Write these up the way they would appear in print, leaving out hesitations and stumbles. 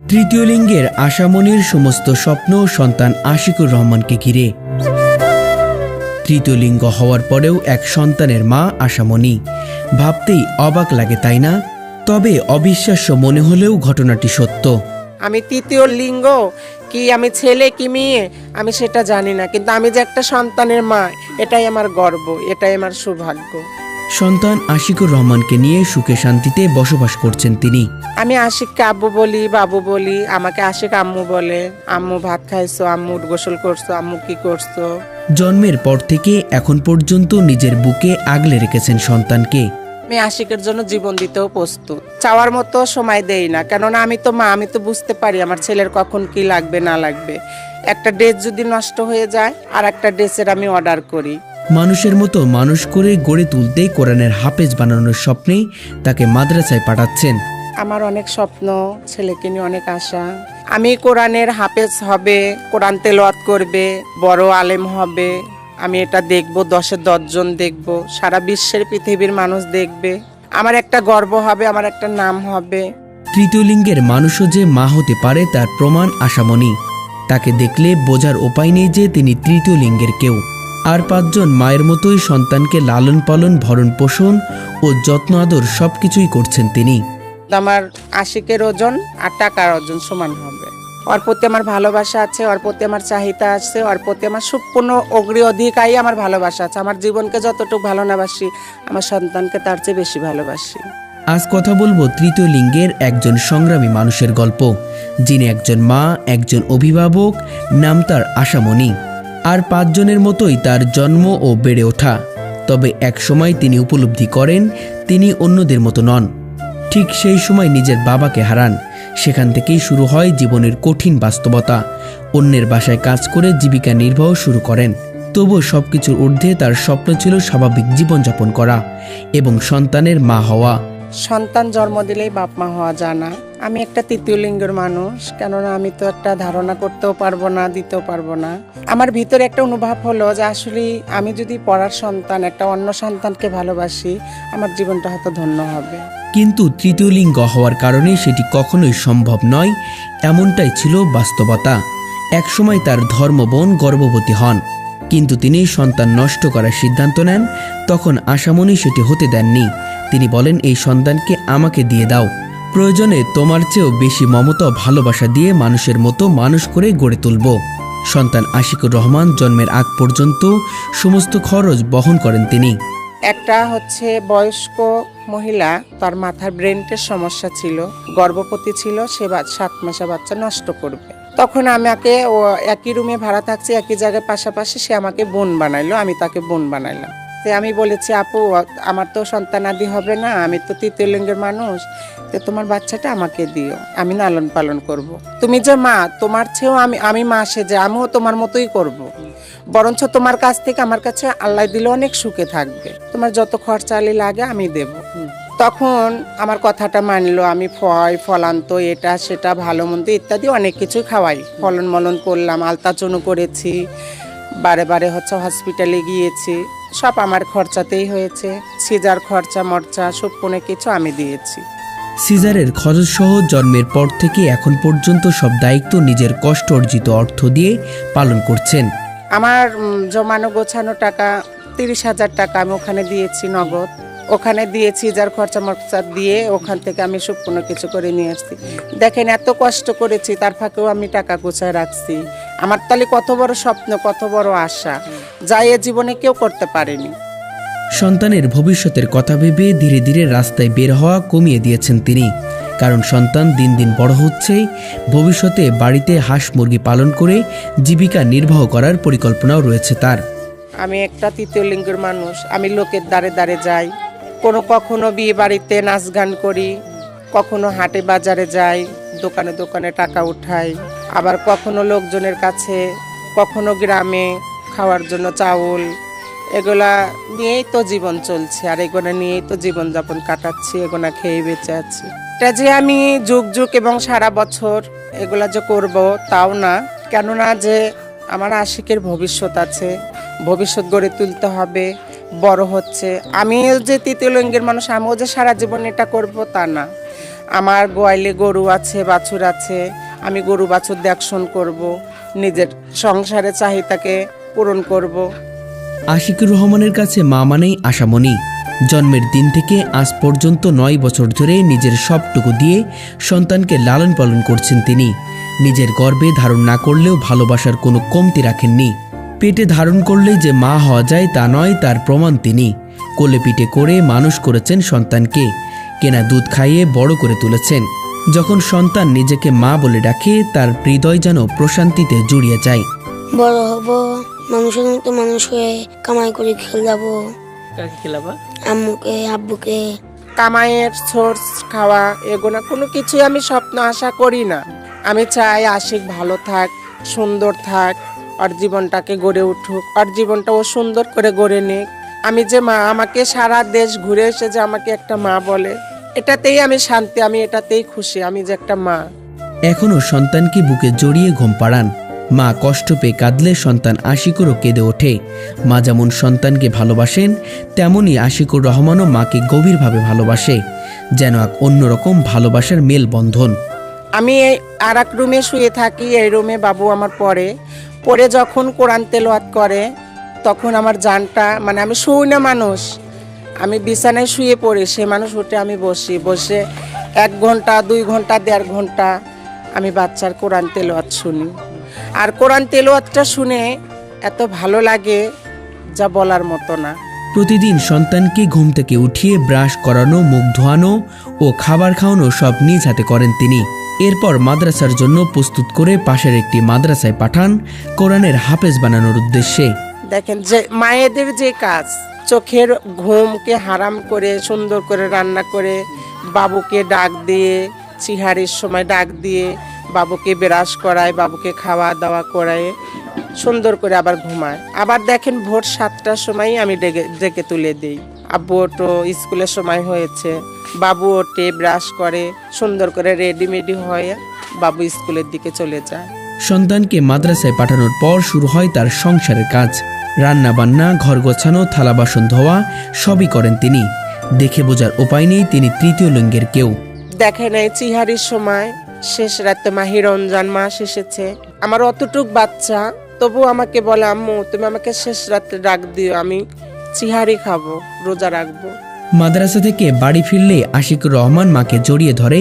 তৃতীয় লিঙ্গের আশামণির সমস্ত স্বপ্ন সন্তান আশিকুর রহমানকে ঘিরে। তৃতীয় লিঙ্গ হওয়ার পরেও এক সন্তানের মা আশামণি, ভাবতেই অবাক লাগে তাই না? তবে অবিশ্বাস্য মনে হলেও ঘটনাটি সত্য। আমি তৃতীয় লিঙ্গ কি, আমি ছেলে কি মেয়ে আমি সেটা জানি না, কিন্তু আমি যে একটা সন্তানের মা এটাই আমার গর্ব, এটাই আমার সৌভাগ্য। সন্তান আশিকুর রহমানকে নিয়ে সুখে শান্তিতে বসবাস করছেন তিনি। আমি আশিককে আব্বু বলি, বাবু বলি, আমাকে আশিক আম্মু বলে। আম্মু ভাত খাইছো, আম্মু গোসল করছো, আম্মু কি করছো। জন্মের পর থেকে এখন পর্যন্ত নিজের বুকে আগলে রেখেছেন সন্তানকে। আমি আশিকের জন্য জীবন দিতেও প্রস্তুত, চাওয়ার মতো সময় দেই না, কেননা আমি তো মা, আমি তো বুঝতে পারি আমার ছেলের কখন কি লাগবে না লাগবে। একটা ড্রেস যদি নষ্ট হয়ে যায় আর একটা ড্রেসের আমি অর্ডার করি। মানুষের মতো মানুষ করে গড়ে তুলতে কোরআনের হাফেজ বানানোর স্বপ্নেই তাকে মাদ্রাসায় পাঠাচ্ছেন। আমার অনেক স্বপ্ন, ছেলেকে নিয়ে অনেক আশা। আমি কোরআনের হাফেজ হবে, কোরআন তেলাওয়াত করবে, বড় আলেম হবে। আমি এটা দেখব, 10-এর 10 জন দেখব, সারা বিশ্বের পৃথিবীর মানুষ দেখবে। আমার একটা গর্ব হবে, আমার একটা নাম হবে। তৃতীয় লিঙ্গের মানুষও যে মা হতে পারে তার প্রমাণ আশামণি। তাকে দেখলে বোঝার উপায় নেই যে তিনি তৃতীয় লিঙ্গের কেউ। আর 5 জন মায়ের মতোই সন্তানকে লালন পালন, ভরণ পোষণ ও যত্ন আদর সবকিছুই করছেন তিনি। আমার আশিকের ওজন আর টাকার ওজন সমান হবে। ওর প্রতি আমার ভালোবাসা আছে, ওর প্রতি আমার চাহিদা আছে, ওর প্রতি আমার সম্পূর্ণ অগ্রাধিকারই আমার ভালোবাসা আছে। আমার জীবনকে যতটুকু ভালোবাসি আমার সন্তানকে তার চেয়ে বেশি ভালোবাসি। আজ কথা বলবো তৃতীয় লিঙ্গের একজন সংগ্রামী মানুষের গল্প, যিনি একজন মা, একজন অভিভাবক, নাম তার আশামণি। আর 5 জনের মতোই তার জন্ম ও বেড়ে ওঠা। তবে এক সময় তিনি উপলব্ধি করেন তিনি অন্যদের মতো নন। ঠিক সেই সময় নিজের বাবাকে হারান। সেখান থেকেই শুরু হয় জীবনের কঠিন বাস্তবতা। অন্যের বাসায় কাজ করে জীবিকা নির্বাহ শুরু করেন। তবুও সবকিছুর ঊর্ধ্বে তার স্বপ্ন ছিল স্বাভাবিক জীবনযাপন করা এবং সন্তানের মা হওয়া। সন্তান জন্ম দিলেই বাপ মা হওয়া যায় না। আমি একটা তৃতীয় লিঙ্গের মানুষ, কেননা আমি তো একটা ধারণা করতেও পারবো না, দিতেও পারবো না। আমার ভিতরে একটা অনুভব হলো যে আসলে আমি যদি পড়ার সন্তান একটা অন্য সন্তানকে ভালোবাসি, আমার জীবনটা হয়তো ধন্য হবে। কিন্তু তৃতীয় লিঙ্গ হওয়ার কারণে সেটি কখনোই সম্ভব নয়, এমনটাই ছিল বাস্তবতা। একসময় তার ধর্মবোন গর্ভবতী হন, কিন্তু তিনি সন্তান নষ্ট করার সিদ্ধান্ত নেন। তখন আশামণি সেটি হতে দেননি। তিনি বলেন, এই সন্তানকে আমাকে দিয়ে দাও, প্রয়োজনে তোমার চেয়েও বেশি মমতা ও ভালোবাসা দিয়ে মানুষের মতো মানুষ করে গড়ে তুলব। সন্তান আশিকুর রহমান জন্মের আগ পর্যন্ত সমস্ত খরচ বহন করেন তিনি। একটা হচ্ছে বয়স্ক মহিলা, তার মাথার ব্রেনের সমস্যা ছিল, গর্ভবতী ছিল, সে 7 মাসে বাচ্চা নষ্ট করবে। তখন আমাকে, ও একই রুমে ভাড়া থাকছে, একই জায়গায় পাশাপাশি, সে আমাকে বোন বানাইলো, আমি তাকে বোন বানাইলাম। আমি বলেছি, আপু আমার তো সন্তানাদি হবে না, আমি তো তৃতীয় লিঙ্গের মানুষ, তো তোমার বাচ্চাটা আমাকে দিও, আমি লালন পালন করব। তুমি যে মা, তোমার চেয়েও আমি মা সেজে আমিও তোমার মতোই করব। বরঞ্চ তোমার কাছ থেকে আমার কাছে আল্লাহ দিলে অনেক সুখে থাকবে, তোমার যত খরচালি লাগে আমি দেব। তখন আমার কথাটা মানলো। আমি ফলান্ত এটা সেটা ভালো মন্দ ইত্যাদি অনেক কিছু খাওয়াই, ফলন মলন করলাম, আলতাচনু করেছি, বারে বারে হচ্ছে হসপিটালে গিয়েছি, সব আমার খরচাতেই হয়েছে। সিজার খরচা মরচা সব কোনো কিছু আমি দিয়েছি। সিজারের খরচ সহ জন্মের পর থেকে এখন পর্যন্ত সব দায়িত্ব নিজের কষ্ট অর্জিত অর্থ দিয়ে পালন করছেন। আমার জমানো গোছানো টাকা 30,000 টাকা আমি ওখানে দিয়েছি নগদ। ওখানে দিয়েছি যার খরচা মরচা দিয়ে, ওখান থেকে আমি সব কোনো কিছু করে নিয়ে আসছি। দেখেন এত কষ্ট করেছি, তার ফাঁকেও আমি টাকা গুছায় রাখছি। আমার তাহলে কত বড় স্বপ্ন, কত বড় আশা, যা এ জীবনে কেউ করতে পারেনি। সন্তানের ভবিষ্যতের কথা ভেবে ধীরে ধীরে রাস্তায় বের হওয়া কমিয়ে দিয়েছেন তিনি। কারণ সন্তান দিন দিন বড় হচ্ছে, ভবিষ্যতে বাড়িতে হাঁস মুরগি পালন করে জীবিকা নির্বাহ করার পরিকল্পনাও রয়েছে তার। আমি একটা তৃতীয় লিঙ্গের মানুষ, আমি লোকের দ্বারে দ্বারে যাই, কখনো বিয়ে বাড়িতে নাচ গান করি, কখনো হাটে বাজারে যাই, দোকানে দোকানে টাকা উঠাই, আবার কখনো লোকজনের কাছে, কখনো গ্রামে খাওয়ার জন্য চাউল, এগুলা নিয়েই তো জীবন চলছে, আর এগুলো নিয়েই তো জীবনযাপন কাটাচ্ছি, এগুলা খেয়ে বেঁচে আছি। এটা যে আমি যুগ যুগ এবং সারা বছর এগুলা যে করব তাও না, কেননা যে আমার আশিকের ভবিষ্যৎ আছে, ভবিষ্যৎ গড়ে তুলতে হবে। বড় হচ্ছে, আমি যে তৃতীয় লিঙ্গের মানুষ, আমিও যে সারা জীবন এটা করব তা না। আমার গোয়ালে গরু আছে, বাছুর আছে, আমি গরু বাছুর দেখশন করব, নিজের সংসারে চাহিদাকে পূরণ করব। আশিকুর রহমানের কাছে মা মানেই আশামণি। জন্মের দিন থেকে আজ পর্যন্ত 9 বছর ধরে নিজের সবটুকু দিয়ে সন্তানকে লালন পালন করছেন তিনি। নিজের গর্ভে ধারণ না করলেও ভালোবাসার কোনো কমতি রাখেননি। পেটে ধারণ করলেই যে মা হওয়া যায় তা নয়, তার প্রমাণ তিনি। কোলে পিঠে করে মানুষ করেছেন সন্তানকে, কেনা দুধ খাইয়ে বড় করে তুলেছেন। যখন সন্তান নিজেকে মা বলে ডাকে, তার হৃদয় যেন প্রশান্তিতে জুড়িয়ে যায়। বড় হব, মানুষের মতো মানুষ হয়ে কামাই করে খেলাবো। কাকে খেলাবা? আম্মুকে, আব্বুকে। কামাইয়ের সোর্স খাওয়া এগুলো কোনো কিছুই আমি স্বপ্ন আশা করি না। আমি চাই আশিক ভালো থাক, সুন্দর থাক, ওর জীবনটাকে গড়ে উঠুক, ওর জীবনটা ও সুন্দর করে গড়ে নিক। আমি যে মা, আমাকে সারা দেশ ঘুরে এসে যে আমাকে একটা মা বলে, এটাতেই আমি শান্তি, আমি এটাতেই খুশি, আমি যে একটা মা। এখনও সন্তানকে বুকে জড়িয়ে ঘুম পাড়ান। মা কষ্ট পেয়ে কাঁদলে সন্তান আশিকুরও কেঁদে ওঠে। মা যেমন সন্তানকে ভালোবাসেন, তেমনই আশিকুর রহমানও মাকে গভীরভাবে ভালোবাসে, যেন এক অন্যরকম ভালোবাসার মেলবন্ধন। আমি আর এক রুমে শুয়ে থাকি, এই রুমে বাবু আমার পরে যখন কোরআন তেলাওয়াত করে, তখন আমার জানটা, মানে আমি শুই না মানুষ, আমি বিছানায় শুয়ে পড়ি, সে মানুষ উঠে আমি বসে 1 ঘন্টা 2 ঘন্টা 1.5 ঘন্টা আমি বাচ্চার কোরআন তেলাওয়াত শুনি। আর কোরআন তেলাওয়াতটা শুনে এত ভালো লাগে যা বলার মতো না। প্রতিদিন সন্তানকে ঘুম থেকে উঠিয়ে ব্রাশ করানো, মুখ ধোয়ানো ও খাবার খাওয়ানো সব নিজ হাতে করেন তিনি। এরপর মাদ্রাসার জন্য প্রস্তুত করে পাশের একটি মাদ্রাসায় পাঠান কোরআনের হাফেজ বানানোর উদ্দেশ্যে। দেখেন যে মায়েদের যে কাজ, চোখের ঘুমকে হারাম করে সুন্দর করে রান্না করে বাবুকে ডাক দিয়ে, চিহারির সময় ডাক দিয়ে বাবুকে ব্রাশ করায়, বাবুকে খাওয়া দাওয়া করায়, সুন্দর করে আবার ঘুমায়। আবার দেখেন ভোর 7টার সময় আমি ডেকে তুলে দিই, আব্বু ওঠো, স্কুলের সময় হয়েছে। বাবু ওঠে, ব্রাশ করে, সুন্দর করে রেডিমেডি হয়ে বাবু স্কুলের দিকে চলে যায়। সন্তানকে মাদ্রাসায় পাঠানোর পর শুরু হয় তার সংসারের কাজ। রান্না বান্না, ঘর গোছানো, থালা বাসন ধোয়া সবই করেন তিনি। দেখে বোঝার উপায় নেই তিনি তৃতীয় লিঙ্গের কেউ। দেখেন এই চিহারির সময় শেষ রাতে মাহি রমজান মাস এসেছে, আমার অতটুক বাচ্চা, তবু আমাকে বলে আম্মু তুমি আমাকে শেষ রাতে ডাক দিও, আমি চিহারি খাবো, রোজা রাখবো। মাদ্রাসা থেকে বাড়ি ফিরলে আশিকুর রহমান মাকে জড়িয়ে ধরে,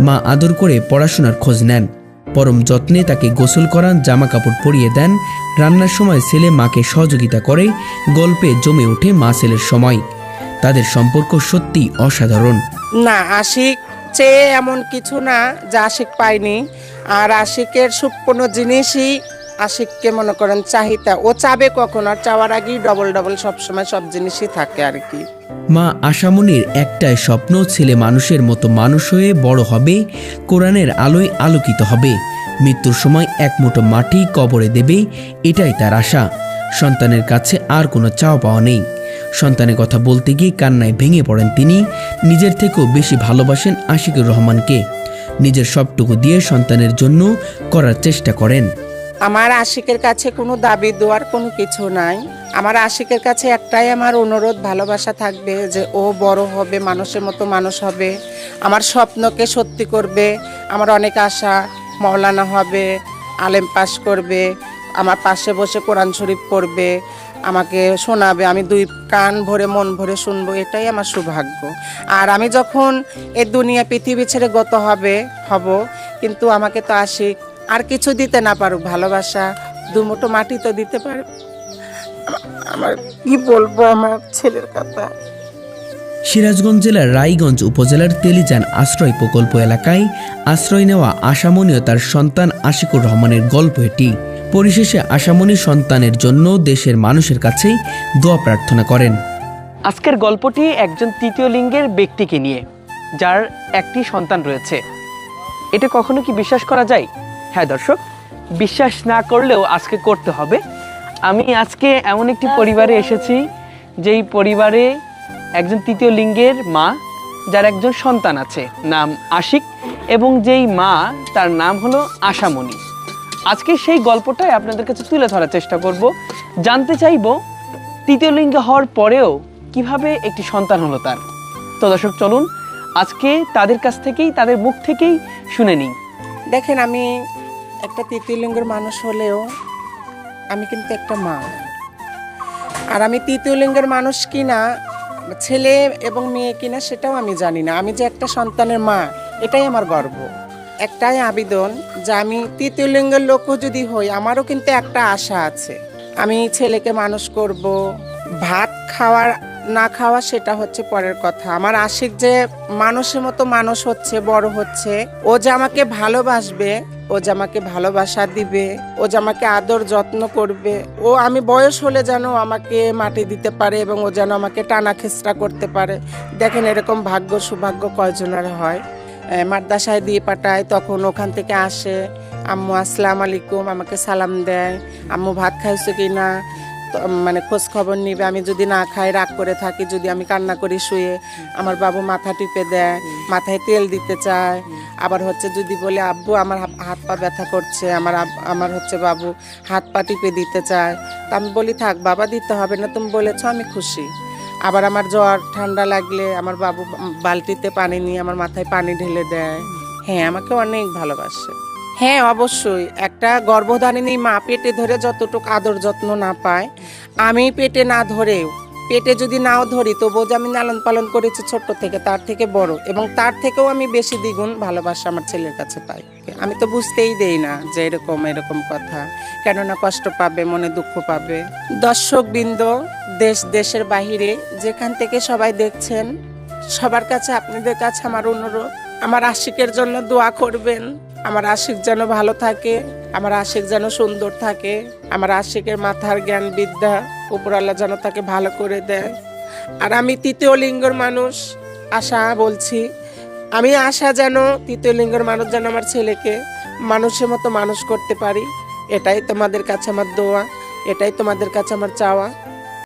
মা আদর করে পড়াশোনার খোঁজ নেন। পরম যত্নে তাকে গোসল করান, জামা কাপড় পরিয়ে দেন। রান্নার সময় ছেলে মাকে সহযোগিতা করে, গল্পে জমে ওঠে মা ছেলের সময়। তাদের সম্পর্ক সত্যি অসাধারণ। না, আশিক চেয়ে এমন কিছু না যা আশিক পায়নি। আর আশিকের সুপূর্ণ জিনিসই আশিককে মনে করেন চাহিদা, ও চাবে কখন, আর চাওয়ার আগেই ডবল সবসময় সব জিনিসই থাকে আর কি। মা আশামণির একটাই স্বপ্ন, ছেলে মানুষের মতো মানুষ হয়ে বড় হবে, কোরআনের আলোয় আলোকিত হবে, মৃত্যুর সময় এক মুঠো মাটি কবরে দেবে, এটাই তার আশা। সন্তানের কাছে আর কোনো চাওয়া পাওয়া নেই। সন্তানের কথা বলতে গিয়ে কান্নায় ভেঙে পড়েন তিনি। নিজের থেকেও বেশি ভালোবাসেন আশিকুর রহমানকে। নিজের সবটুকু দিয়ে সন্তানের জন্য করার চেষ্টা করেন। আমার আশিকের কাছে কোনো দাবি দেওয়ার কোনো কিছু নাই। আমার আশিকের কাছে একটাই আমার অনুরোধ, ভালোবাসা থাকবে, যে ও বড় হবে, মানুষের মতো মানুষ হবে, আমার স্বপ্নকে সত্যি করবে। আমার অনেক আশা, মাওলানা হবে, আলেম পাস করবে, আমার পাশে বসে কোরআন শরীফ পড়বে, আমাকে শোনাবে, আমি 2 কান ভরে মন ভরে শুনবো, এটাই আমার সৌভাগ্য। আর আমি যখন এই দুনিয়া পৃথিবী ছেড়ে গত হব, কিন্তু আমাকে তো আশিক আর কিছু দিতে না পারুক, ভালোবাসা 2 মুঠো মাটি তো দিতে পারে। আমার কি বলবো আমার ছেলের কথা। সিরাজগঞ্জ জেলার রায়গঞ্জ উপজেলার তেলিজান আশ্রয় প্রকল্প এলাকায় আশ্রয় নেওয়া আশামণি ও তার সন্তান আশিকুর রহমানের গল্প এটি। পরিশেষে আশামণি সন্তানের জন্য দেশের মানুষের কাছে দোয়া প্রার্থনা করেন। আজকের গল্পটি একজন তৃতীয় লিঙ্গের ব্যক্তিকে নিয়ে, যার একটি সন্তান রয়েছে। এটা কখনো কি বিশ্বাস করা যায়? হ্যাঁ দর্শক, বিশ্বাস না করলেও আজকে করতে হবে। আমি আজকে এমন একটি পরিবারে এসেছি, যেই পরিবারে একজন তৃতীয় লিঙ্গের মা, যার একজন সন্তান আছে, নাম আশিক, এবং যেই মা তার নাম হলো আশামণি। আজকে সেই গল্পটাই আপনাদের কাছে তুলে ধরার চেষ্টা করব। জানতে চাইব তৃতীয় লিঙ্গ হওয়ার পরেও কিভাবে একটি সন্তান হলো তার। তো দর্শক চলুন আজকে তাদের কাছ থেকেই, তাদের মুখ থেকেই শুনে নিই। দেখেন, আমি একটা তৃতীয় লিঙ্গের মানুষ হলেও আমি কিন্তু একটা মা। আর আমি তৃতীয় লিঙ্গের মানুষ কিনা, ছেলে এবং মেয়ে কিনা সেটাও আমি জানি না। আমি যে একটা সন্তানের মা, এটাই আমার গর্ব। একটাই আবেদন যে আমি তৃতীয় লিঙ্গের লোকও যদি হই, আমারও কিন্তু একটা আশা আছে। আমি ছেলেকে মানুষ করব। ভাত খাওয়ার না খাওয়া সেটা হচ্ছে পরের কথা। আমার আশিক যে মানুষের মতো মানুষ হচ্ছে, বড় হচ্ছে, ও যে আমাকে ভালোবাসবে, ও যে আমাকে ভালোবাসা দিবে, ও যে আমাকে আদর যত্ন করবে, ও আমি বয়স হলে যেন আমাকে মাটি দিতে পারে এবং ও যেন আমাকে টানা খেচড়া করতে পারে। দেখেন, এরকম ভাগ্য সৌভাগ্য কয়জনের হয়। মাদ্রাসায় দিয়ে পাঠায়, তখন ওখান থেকে আসে, আম্মু আসসালামু আলাইকুম, আমাকে সালাম দেয়, আম্মু ভাত খাইছো কি না, মানে খোঁজ খবর নিবে। আমি যদি না খাই, রাগ করে থাকি, যদি আমি কান্না করি শুয়ে, আমার বাবু মাথা টিপে দেয়, মাথায় তেল দিতে চায়। আবার হচ্ছে যদি বলে আব্বু আমার হাত পা ব্যথা করছে, আমার হচ্ছে বাবু হাত পা টিপে দিতে চায়, তা আমি বলি থাক বাবা, দিতে হবে না, তুমি বলেছো, আমি খুশি। আবার আমার জ্বর ঠান্ডা লাগলে আমার বাবু বালতিতে পানি নিয়ে আমার মাথায় পানি ঢেলে দেয়। হ্যাঁ, আমাকে অনেক ভালোবাসে। হ্যাঁ, অবশ্যই একটা গর্ভধারিণী মা পেটে ধরে যতটুকু আদর যত্ন না পায়, আমি পেটে না ধরেও, পেটে যদি নাও ধরি, তবুও যে আমি লালন পালন করেছি ছোট্ট থেকে, তার থেকে বড় এবং তার থেকেও আমি বেশি দ্বিগুণ ভালোবাসা আমার ছেলের কাছে পাই। আমি তো বুঝতেই দেই না যে এরকম কথা, কেননা কষ্ট পাবে, মনে দুঃখ পাবে। দর্শকবৃন্দ, দেশের বাহিরে যেখান থেকে সবাই দেখছেন, সবার কাছে, আপনাদের কাছে আমার অনুরোধ, আমার আশিকের জন্য দোয়া করবেন। আমার আশিক যেন ভালো থাকে, আমার আশিক যেন সুন্দর থাকে, আমার আশিকের মাথার জ্ঞান বিদ্যা উপরাল্লাহ যেন তাকে ভালো করে দেয়। আর আমি তৃতীয় লিঙ্গের মানুষ, আশা বলছি, আমি আশা যেন তৃতীয় লিঙ্গের মানুষ যেন আমার ছেলেকে মানুষের মতো মানুষ করতে পারি। এটাই তোমাদের কাছে আমার দোয়া, এটাই তোমাদের কাছে আমার চাওয়া।